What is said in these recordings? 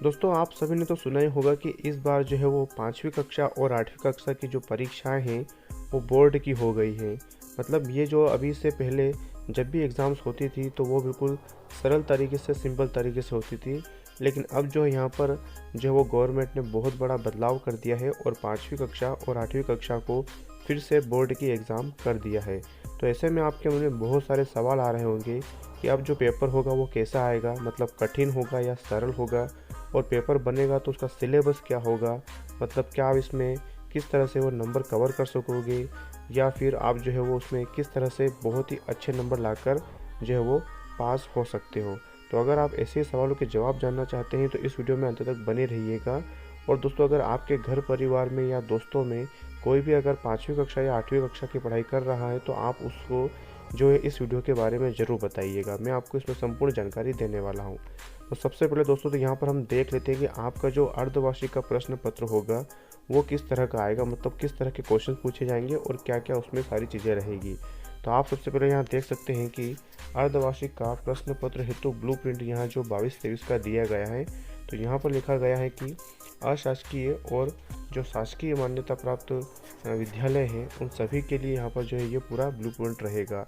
दोस्तों आप सभी ने तो सुना ही होगा कि इस बार जो है वो 5वीं कक्षा और 8वीं कक्षा की जो परीक्षाएं हैं वो बोर्ड की हो गई हैं। मतलब ये जो अभी से पहले जब भी एग्ज़ाम्स होती थी तो वो बिल्कुल सरल तरीके से, सिंपल तरीके से होती थी। लेकिन अब जो है यहाँ पर जो है वो गवर्नमेंट ने बहुत बड़ा बदलाव कर दिया है और 5वीं कक्षा और 8वीं कक्षा को फिर से बोर्ड की एग्ज़ाम कर दिया है। तो ऐसे में आपके मन में बहुत सारे सवाल आ रहे होंगे कि अब जो पेपर होगा वो कैसा आएगा, मतलब कठिन होगा या सरल होगा, और पेपर बनेगा तो उसका सिलेबस क्या होगा, मतलब क्या आप इसमें किस तरह से वो नंबर कवर कर सकोगे, या फिर आप जो है वो उसमें किस तरह से बहुत ही अच्छे नंबर लाकर जो है वो पास हो सकते हो। तो अगर आप ऐसे सवालों के जवाब जानना चाहते हैं तो इस वीडियो में अंत तक बने रहिएगा। और दोस्तों अगर आपके घर परिवार में या दोस्तों में कोई भी अगर 5वीं कक्षा या 8वीं कक्षा की पढ़ाई कर रहा है तो आप उसको जो है इस वीडियो के बारे में ज़रूर बताइएगा। मैं आपको इसमें संपूर्ण जानकारी देने वाला हूँ। तो सबसे पहले दोस्तों तो यहाँ पर हम देख लेते हैं कि आपका जो अर्धवार्षिक का प्रश्न पत्र होगा वो किस तरह का आएगा, मतलब किस तरह के क्वेश्चन पूछे जाएंगे और क्या क्या उसमें सारी चीज़ें रहेगी। तो आप सबसे पहले यहाँ देख सकते हैं कि अर्धवार्षिक का प्रश्न पत्र हेतु ब्लू प्रिंट यहाँ जो 22-23 का दिया गया है। तो यहाँ पर लिखा गया है कि अशासकीय और जो शासकीय मान्यता प्राप्त विद्यालय हैं उन सभी के लिए यहाँ पर जो है ये पूरा ब्लू प्रिंट रहेगा।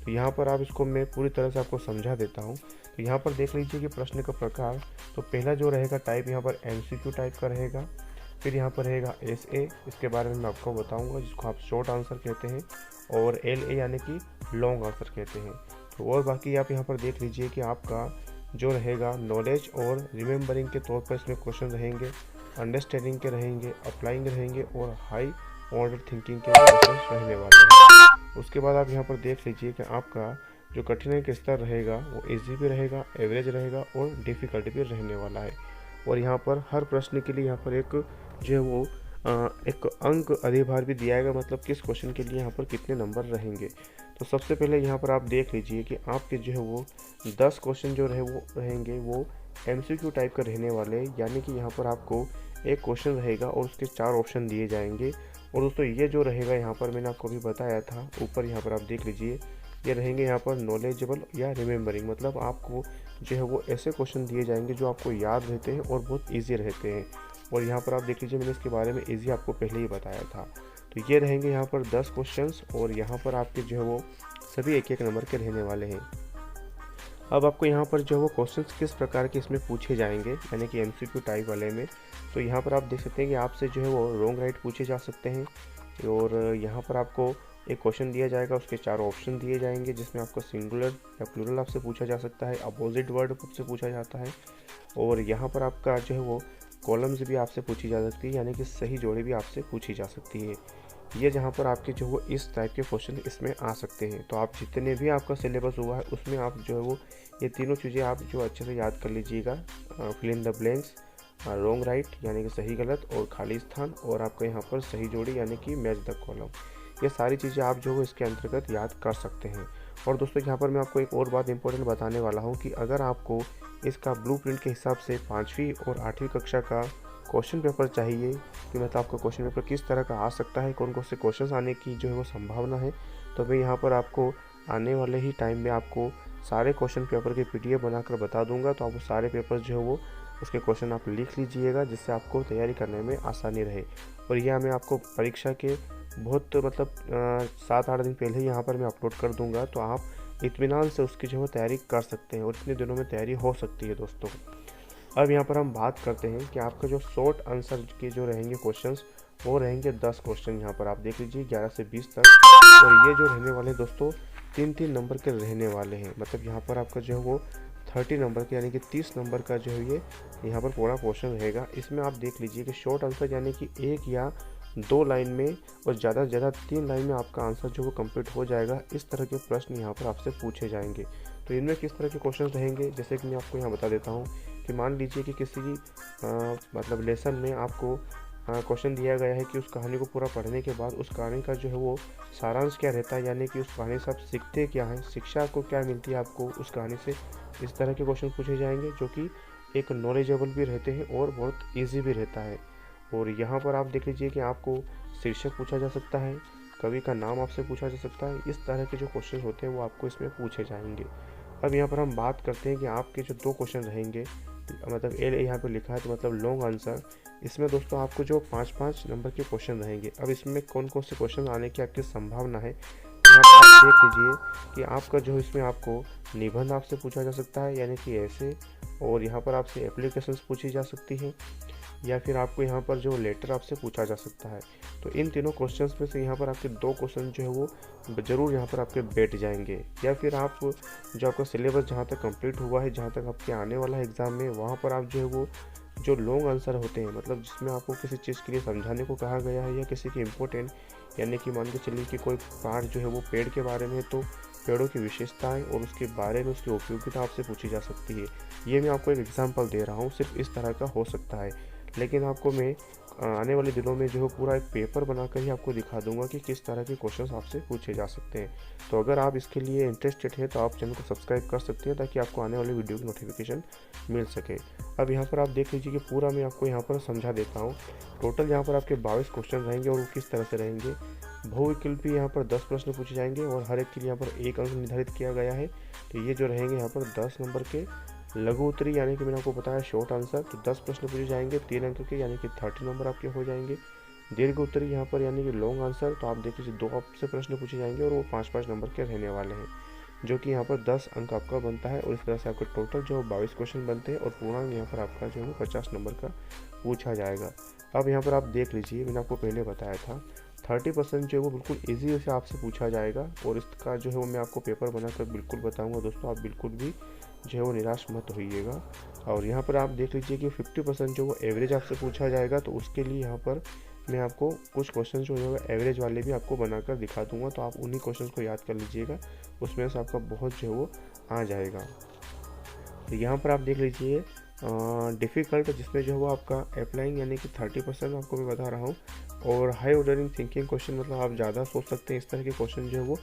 तो यहाँ पर आप इसको मैं पूरी तरह से आपको समझा देता हूँ। तो यहाँ पर देख लीजिए कि प्रश्न का प्रकार, तो पहला जो रहेगा टाइप यहाँ पर एमसीक्यू टाइप का रहेगा। फिर यहाँ पर रहेगा एसए, इसके बारे में मैं आपको बताऊंगा, जिसको आप शॉर्ट आंसर कहते हैं, और एलए यानी कि लॉन्ग आंसर कहते हैं। तो और बाकी आप यहाँ पर देख लीजिए कि आपका जो रहेगा नॉलेज और रिमेंबरिंग के तौर पर इसमें क्वेश्चन रहेंगे, अंडरस्टैंडिंग के रहेंगे, अप्लाइंग रहेंगे और हाई ऑर्डर थिंकिंग के क्वेश्चन रहने वाले हैं। उसके बाद आप यहाँ पर देख लीजिए कि आपका जो कठिनाई का स्तर रहेगा वो इजी भी रहेगा, एवरेज रहेगा और डिफ़िकल्ट भी रहने वाला है। और यहाँ पर हर प्रश्न के लिए यहाँ पर एक जो है वो एक अंक अधिभार भी दिया जाएगा, मतलब किस क्वेश्चन के लिए यहाँ पर कितने नंबर रहेंगे। तो सबसे पहले यहाँ पर आप देख लीजिए कि आपके जो है वो 10 क्वेश्चन जो रहेंगे वो एमसीक्यू टाइप का रहने वाले हैं, यानी कि यहाँ पर आपको एक क्वेश्चन रहेगा और उसके 4 ऑप्शन दिए जाएंगे। और दोस्तों ये जो रहेगा यहाँ पर मैंने आपको अभी बताया था ऊपर, यहाँ पर आप देख लीजिए ये रहेंगे यहाँ पर नॉलेजेबल या रिमेंबरिंग, मतलब आपको जो है वो ऐसे क्वेश्चन दिए जाएंगे जो आपको याद रहते हैं और बहुत ईजी रहते हैं। और यहाँ पर आप देख लीजिए मैंने इसके बारे में ईजी आपको पहले ही बताया था। तो ये रहेंगे यहाँ पर 10 क्वेश्चंस और यहाँ पर आपके जो है वो सभी एक एक नंबर के रहने वाले हैं। अब आपको यहाँ पर जो है वो क्वेश्चंस किस प्रकार के इसमें पूछे जाएंगे, यानी कि एमसीक्यू टाइप वाले में। तो यहाँ पर आप देख सकते हैं कि आपसे जो है वो रॉन्ग राइट पूछे जा सकते हैं। और यहाँ पर आपको एक क्वेश्चन दिया जाएगा, उसके 4 ऑप्शन दिए जाएंगे, जिसमें आपको सिंगुलर या प्लूरल आपसे पूछा जा सकता है, अपोजिट वर्ड से पूछा जाता है। और यहाँ पर आपका जो है वो कॉलम्स भी आपसे पूछी जा सकती है, यानी कि सही जोड़ी भी आपसे पूछी जा सकती है। ये जहाँ पर आपके जो वो इस टाइप के क्वेश्चन इसमें आ सकते हैं। तो आप जितने भी आपका सिलेबस हुआ है उसमें आप जो है वो ये तीनों चीज़ें आप जो अच्छे से याद कर लीजिएगा। Fill in the blanks, wrong right यानी कि सही गलत, और खाली स्थान, और आपका यहाँ पर सही जोड़ी यानी कि मैच द कॉलम। ये सारी चीज़ें आप जो है इसके अंतर्गत याद कर सकते हैं। और दोस्तों यहाँ पर मैं आपको एक और बात इंपॉर्टेंट बताने वाला हूँ कि अगर आपको इसका ब्लूप्रिंट के हिसाब से 5वीं और 8वीं कक्षा का क्वेश्चन पेपर चाहिए, कि मतलब आपका क्वेश्चन पेपर किस तरह का आ सकता है, कौन कौन से क्वेश्चन आने की जो है वो संभावना है, तो मैं यहाँ पर आपको आने वाले ही टाइम में आपको सारे क्वेश्चन पेपर के पीडीएफ बनाकर बता दूंगा। तो आप वो सारे पेपर जो है वो उसके क्वेश्चन आप लिख लीजिएगा, जिससे आपको तैयारी करने में आसानी रहे। और यह मैं आपको परीक्षा के बहुत मतलब 7-8 दिन पहले ही यहाँ पर मैं अपलोड कर दूँगा, तो आप इत्मीनान से उसकी जो है तैयारी कर सकते हैं और इतने दिनों में तैयारी हो सकती है दोस्तों। अब यहाँ पर हम बात करते हैं कि आपका जो शॉर्ट आंसर के जो रहेंगे क्वेश्चंस वो रहेंगे 10 क्वेश्चन। यहाँ पर आप देख लीजिए 11 से 20 तक। और ये जो रहने वाले हैं दोस्तों 3-3 नंबर के रहने वाले हैं, मतलब यहाँ पर आपका जो है वो 30 नंबर के यानी कि 30 नंबर का जो है ये यहाँ पर पूरा क्वेश्चन रहेगा। इसमें आप देख लीजिए कि शॉर्ट आंसर यानी कि 1 या 2 लाइन में और ज़्यादा से ज़्यादा 3 लाइन में आपका आंसर जो वो कंप्लीट हो जाएगा। इस तरह के प्रश्न यहाँ पर आपसे पूछे जाएंगे। तो इनमें किस तरह के क्वेश्चन रहेंगे, जैसे कि मैं आपको यहाँ बता देता हूँ कि मान लीजिए कि किसी मतलब लेसन में आपको क्वेश्चन दिया गया है कि उस कहानी को पूरा पढ़ने के बाद उस कहानी का जो है वो सारांश क्या रहता है, यानी कि उस कहानी से आप सीखते क्या हैं, शिक्षा को क्या मिलती है आपको उस कहानी से। इस तरह के क्वेश्चन पूछे जाएंगे जो कि एक नॉलेजेबल भी रहते हैं और बहुत ईजी भी रहता है। और यहाँ पर आप देख लीजिए कि आपको शीर्षक पूछा जा सकता है, कवि का नाम आपसे पूछा जा सकता है। इस तरह के जो क्वेश्चन होते हैं वो आपको इसमें पूछे जाएंगे। अब यहाँ पर हम बात करते हैं कि आपके जो 2 क्वेश्चन रहेंगे मतलब एल यहाँ पे लिखा है तो मतलब लॉन्ग आंसर। इसमें दोस्तों आपको जो 5-5 नंबर के क्वेश्चन रहेंगे। अब इसमें कौन कौन से क्वेश्चन आने की आपकी संभावना है, यहाँ पर आप देख लीजिए कि आपका जो इसमें आपको निबंध आपसे पूछा जा सकता है, यानी कि ऐसे, और यहाँ पर आपसे एप्लीकेशंस पूछी जा सकती है, या फिर आपको यहाँ पर जो लेटर आपसे पूछा जा सकता है। तो इन तीनों क्वेश्चंस में से यहाँ पर आपके 2 क्वेश्चन जो है वो ज़रूर यहाँ पर आपके बैठ जाएंगे, या फिर आप जो आपका सिलेबस जहाँ तक कंप्लीट हुआ है, जहाँ तक आपके आने वाला है एग्ज़ाम में, वहाँ पर आप जो है वो जो लॉन्ग आंसर होते हैं, मतलब जिसमें आपको किसी चीज़ के लिए समझाने को कहा गया है या किसी की इम्पोर्टेंट, यानी कि मान के चलिए कि कोई पार्ट जो है वो पेड़ के बारे में, तो पेड़ों की विशेषताएं और उसके बारे में उसकी उपयोगिता आपसे पूछी जा सकती है। ये मैं आपको एक एग्जांपल दे रहा हूँ, सिर्फ इस तरह का हो सकता है, लेकिन आपको मैं आने वाले दिनों में जो है पूरा एक पेपर बनाकर ही आपको दिखा दूंगा कि किस तरह के क्वेश्चंस आपसे पूछे जा सकते हैं। तो अगर आप इसके लिए इंटरेस्टेड हैं तो आप चैनल को सब्सक्राइब कर सकते हैं, ताकि आपको आने वाले वीडियो की नोटिफिकेशन मिल सके। अब यहाँ पर आप देख लीजिए कि पूरा मैं आपको यहाँ पर समझा देता हूँ। टोटल यहाँ पर आपके 22 क्वेश्चन रहेंगे, और वो किस तरह से रहेंगे। बहुविकल्पी यहाँ पर 10 प्रश्न पूछे जाएंगे, और हर एक के लिए यहाँ पर 1 अंक निर्धारित किया गया है। तो ये जो रहेंगे यहाँ पर 10 नंबर के। लघु उत्तरी यानी कि मैंने आपको बताया शॉर्ट आंसर, तो 10 प्रश्न पूछे जाएंगे 3 अंक के, यानी कि 30 नंबर आपके हो जाएंगे। दीर्घ उत्तरी यहाँ पर यानी कि लॉन्ग आंसर, तो आप देख लीजिए 2 आपसे प्रश्न पूछे जाएंगे, और वो 5-5 नंबर के रहने वाले हैं, जो कि यहाँ पर 10 अंक आपका बनता है। और इस तरह से आपके टोटल जो 22 क्वेश्चन बनते हैं, और पूर्णांक यहाँ पर आपका जो है 50 नंबर का पूछा जाएगा। अब यहाँ पर आप देख लीजिए, मैंने आपको पहले बताया था 30% जो है वो बिल्कुल ईजी से आपसे पूछा जाएगा, और इसका जो है वो मैं आपको पेपर बनाकर बिल्कुल बताऊंगा दोस्तों। आप बिल्कुल भी जो है वो निराश मत होइएगा। और यहाँ पर आप देख लीजिए कि 50% जो वो एवरेज आपसे पूछा जाएगा, तो उसके लिए यहाँ पर मैं आपको कुछ क्वेश्चन जो है एवरेज वाले भी आपको बनाकर दिखा दूंगा, तो आप उन्हीं क्वेश्चन को याद कर लीजिएगा, उसमें से आपका बहुत जो है वो आ जाएगा। तो यहाँ पर आप देख लीजिए डिफ़िकल्ट, जिसमें जो है वो आपका अप्लाइंग यानी कि 30% आपको मैं बता रहा हूँ, और हाई ऑर्डरिंग थिंकिंग क्वेश्चन, मतलब आप ज़्यादा सोच सकते हैं, इस तरह के क्वेश्चन जो है वो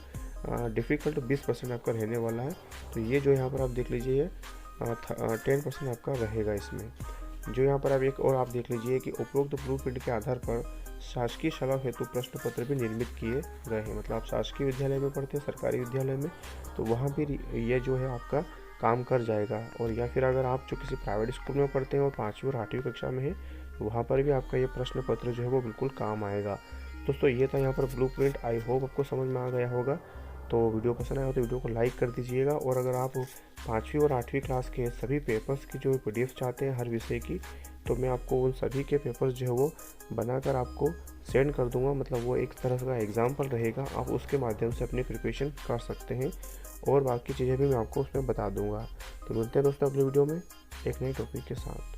डिफ़िकल्ट 20% आपका रहने वाला है। तो ये जो यहाँ पर आप देख लीजिए 10% आपका रहेगा इसमें। जो यहाँ पर आप एक और आप देख लीजिए कि उपरोक्त ब्लूप्रिंट के आधार पर शासकीय शाला हेतु प्रश्न पत्र भी निर्मित किए गए हैं। मतलब आप शासकीय विद्यालय में पढ़ते हैं, सरकारी विद्यालय में, तो वहाँ भी ये जो है आपका काम कर जाएगा। और या फिर अगर आप जो किसी प्राइवेट स्कूल में पढ़ते हैं और 5वीं और 8वीं कक्षा में है, तो वहाँ पर भी आपका ये प्रश्न पत्र जो है वो बिल्कुल काम आएगा। दोस्तों ये था यहाँ पर ब्लूप्रिंट। आई होप आपको समझ में आ गया होगा। तो वीडियो पसंद आया तो वीडियो को लाइक कर दीजिएगा, और अगर आप 5वीं और 8वीं क्लास के सभी पेपर्स की जो PDF चाहते हैं हर विषय की, तो मैं आपको उन सभी के पेपर्स जो है वो बनाकर आपको सेंड कर दूंगा। मतलब वो एक तरह का एग्जाम्पल रहेगा, आप उसके माध्यम से अपनी प्रिपरेशन कर सकते हैं, और बाकी चीज़ें भी मैं आपको उसमें बता दूंगा। तो मिलते हैं दोस्तों अगले वीडियो में एक नई टॉपिक के साथ।